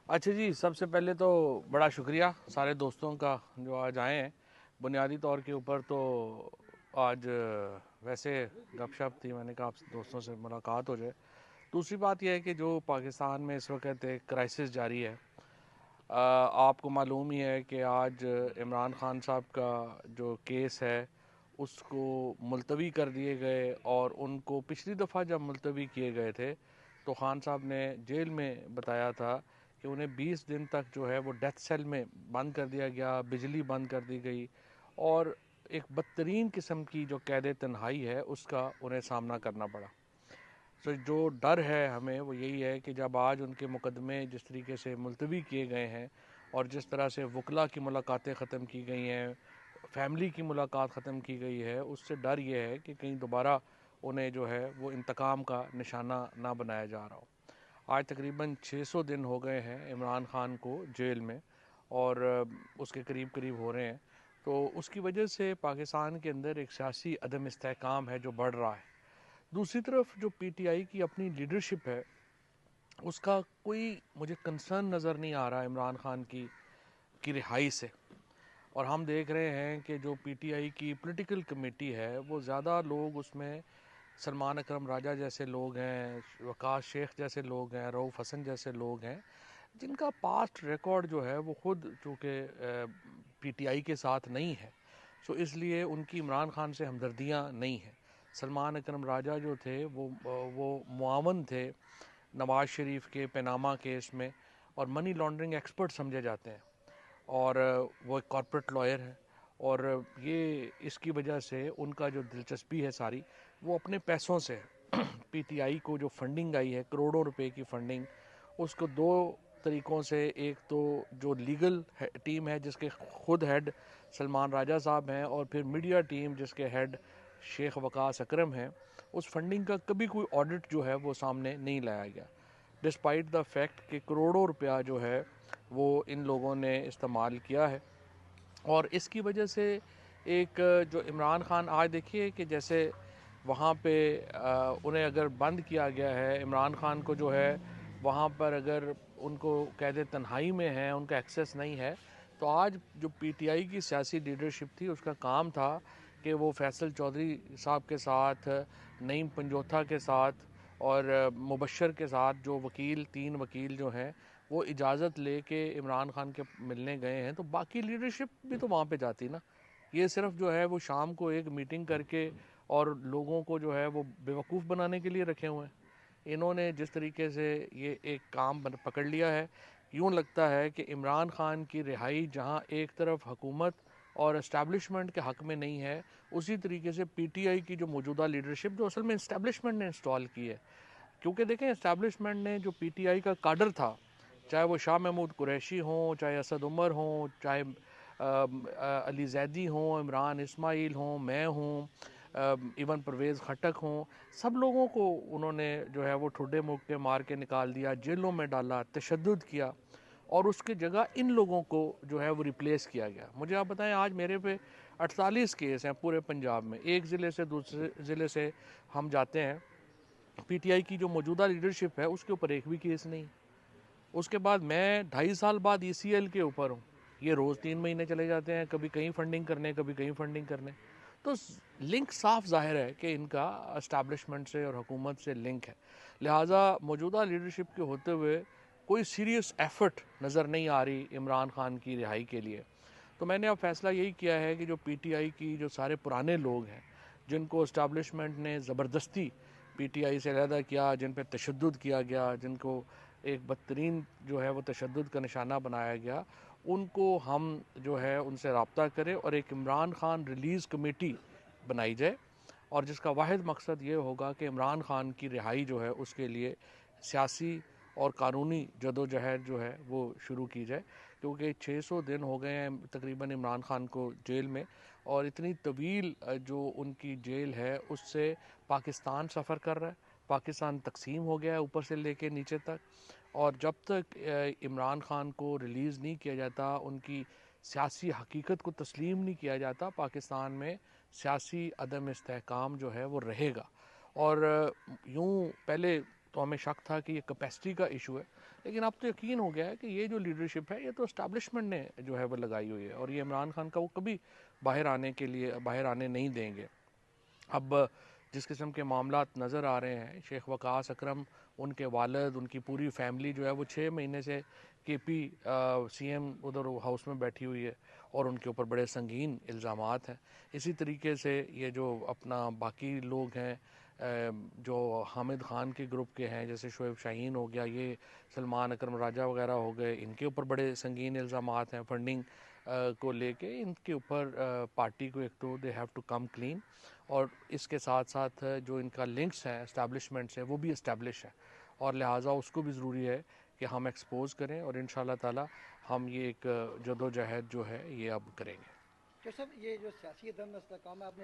अच्छा जी, सबसे पहले तो बड़ा शुक्रिया सारे दोस्तों का जो आज आए हैं। बुनियादी तौर के ऊपर तो आज वैसे गपशप थी, मैंने कहा आप दोस्तों से मुलाकात हो जाए। दूसरी बात यह है कि जो पाकिस्तान में इस वक्त एक क्राइसिस जारी है, आपको मालूम ही है कि आज इमरान खान साहब का जो केस है उसको मुलतवी कर दिए गए, और उनको पिछली दफ़ा जब मुलतवी किए गए थे तो खान साहब ने जेल में बताया था कि उन्हें 20 दिन तक जो है वो डेथ सेल में बंद कर दिया गया, बिजली बंद कर दी गई, और एक बदतरीन किस्म की जो कैद तन्हाई है उसका उन्हें सामना करना पड़ा। तो जो डर है हमें वो यही है कि जब आज उनके मुकदमे जिस तरीके से मुलतवी किए गए हैं और जिस तरह से वकला की मुलाकातें ख़त्म की गई हैं, फैमिली की मुलाकात ख़त्म की गई है, उससे डर ये है कि कहीं दोबारा उन्हें जो है वो इंतकाम का निशाना ना बनाया जा रहा हो। आज तकरीबन 600 दिन हो गए हैं इमरान खान को जेल में, और उसके करीब करीब हो रहे हैं। तो उसकी वजह से पाकिस्तान के अंदर एक सियासी अदम इस्तेहकाम है जो बढ़ रहा है। दूसरी तरफ जो पीटीआई की अपनी लीडरशिप है उसका कोई मुझे कंसर्न नज़र नहीं आ रहा इमरान खान की रिहाई से। और हम देख रहे हैं कि जो पीटीआई की पॉलिटिकल कमेटी है वो ज़्यादा लोग उसमें सलमान अकरम राजा जैसे लोग हैं, वकास शेख जैसे लोग हैं, रऊफ़ हसन जैसे लोग हैं, जिनका पास्ट रिकॉर्ड जो है वो खुद चूँकि पीटीआई के साथ नहीं है, सो इसलिए उनकी इमरान खान से हमदर्दियाँ नहीं हैं। सलमान अकरम राजा जो थे वो मुआवन थे नवाज़ शरीफ के पनामा केस में, और मनी लॉन्ड्रिंग एक्सपर्ट समझे जाते हैं, और वो एक कॉर्पोरेट लॉयर है। और ये इसकी वजह से उनका जो दिलचस्पी है सारी वो अपने पैसों से पीटीआई को जो फंडिंग आई है करोड़ों रुपए की फंडिंग, उसको दो तरीक़ों से, एक तो जो लीगल टीम है जिसके खुद हेड सलमान राजा साहब हैं, और फिर मीडिया टीम जिसके हेड शेख वकास अकरम हैं, उस फंडिंग का कभी कोई ऑडिट जो है वो सामने नहीं लाया गया, डिस्पाइट द फैक्ट कि करोड़ों रुपया जो है वो इन लोगों ने इस्तेमाल किया है। और इसकी वजह से एक जो इमरान खान आज देखिए कि जैसे वहाँ पे उन्हें अगर बंद किया गया है, इमरान खान को जो है वहाँ पर अगर उनको कैद तन्हाई में है, उनका एक्सेस नहीं है, तो आज जो पीटीआई की सियासी लीडरशिप थी उसका काम था कि वो फैसल चौधरी साहब के साथ, नईम पंजोथा के साथ और मुबशर के साथ, जो वकील 3 वकील जो हैं वो इजाज़त लेके इमरान खान के मिलने गए हैं, तो बाकी लीडरशिप भी तो वहाँ पे जाती ना। ये सिर्फ जो है वो शाम को एक मीटिंग करके और लोगों को जो है वो बेवकूफ़ बनाने के लिए रखे हुए हैं। इन्होंने जिस तरीके से ये एक काम पकड़ लिया है, यूँ लगता है कि इमरान खान की रिहाई जहाँ एक तरफ हुकूमत और इस्टेब्लिशमेंट के हक़ में नहीं है, उसी तरीके से पीटीआई की जो मौजूदा लीडरशिप जो असल में इस्टेब्लिशमेंट ने इंस्टॉल की है। क्योंकि देखें, इस्टेब्लिशमेंट ने जो पीटीआई का काडर था, चाहे वो शाह महमूद कुरैशी हों, चाहे असद उमर हों, चाहे अली जैदी हों, इमरान इस्माइल हों, मैं हूँ, इवन परवेज़ खटक हों, सब लोगों को उन्होंने जो है वो ठुड्डे मुक्के मार के निकाल दिया, जेलों में डाला, तशद्दुद किया, और उसकी जगह इन लोगों को जो है वो रिप्लेस किया गया। मुझे आप बताएं, आज मेरे पे 48 केस हैं पूरे पंजाब में, एक ज़िले से दूसरे ज़िले से हम जाते हैं, पीटीआई की जो मौजूदा लीडरशिप है उसके ऊपर एक भी केस नहीं। उसके बाद मैं 2.5 साल बाद ईसीएल के ऊपर हूँ, ये रोज़ 3 महीने चले जाते हैं, कभी कहीं फंडिंग करने, कभी कहीं फंडिंग करने। तो लिंक साफ जाहिर है कि इनका इस्टेब्लिशमेंट से और हुकूमत से लिंक है। लिहाजा मौजूदा लीडरशिप के होते हुए कोई सीरियस एफर्ट नज़र नहीं आ रही इमरान खान की रिहाई के लिए। तो मैंने अब फैसला यही किया है कि जो पीटीआई की जो सारे पुराने लोग हैं जिनको इस्टेब्लिशमेंट ने ज़बरदस्ती पीटीआई से अलहदा किया, जिन पर तशद्दुद किया गया, जिनको एक बदतरीन जो है वो तशद्दुद का निशाना बनाया गया, उनको हम जो है उनसे रब्ता करें और एक इमरान खान रिलीज़ कमेटी बनाई जाए, और जिसका वाहिद मकसद ये होगा कि इमरान खान की रिहाई जो है उसके लिए सियासी और कानूनी जदोजहद जो है वो शुरू की जाए। क्योंकि 600 दिन हो गए हैं तकरीबन इमरान खान को जेल में, और इतनी तवील जो उनकी जेल है उससे पाकिस्तान सफ़र कर रहा है, पाकिस्तान तकसीम हो गया है ऊपर से लेके नीचे तक। और जब तक इमरान खान को रिलीज़ नहीं किया जाता, उनकी सियासी हकीकत को तस्लीम नहीं किया जाता, पाकिस्तान में सियासी अदम इस्तेहकाम जो है वो रहेगा। और यूँ पहले तो हमें शक था कि ये कैपेसिटी का इशू है, लेकिन अब तो यकीन हो गया है कि ये जो लीडरशिप है ये तो इस्टेब्लिशमेंट ने जो है वो लगाई हुई है, और ये इमरान खान का वो कभी बाहर आने नहीं देंगे। अब जिस किस्म के मामलात नज़र आ रहे हैं, शेख वकास अकरम, उनके वालिद, उनकी पूरी फैमिली जो है वो 6 महीने से केपी सीएम उधर हाउस में बैठी हुई है और उनके ऊपर बड़े संगीन इल्ज़ामात हैं। इसी तरीके से ये जो अपना बाकी लोग हैं जो हामिद खान के ग्रुप के हैं, जैसे शोएब शाहीन हो गया, ये सलमान अकरम राजा वगैरह हो गए, इनके ऊपर बड़े संगीन इल्ज़ामात हैं फंडिंग को लेके। इनके ऊपर पार्टी को एक तो they have to come clean, और इसके साथ साथ जो इनका लिंक्स हैं एस्टैब्लिशमेंट से वो भी इस्टेब्लिश है, और लिहाजा उसको भी ज़रूरी है कि हम एक्सपोज करें, और इंशाल्लाह ताला हम ये एक जदोजहद जो है ये अब करेंगे। तो सब ये जो सियासी दम में काम है आपने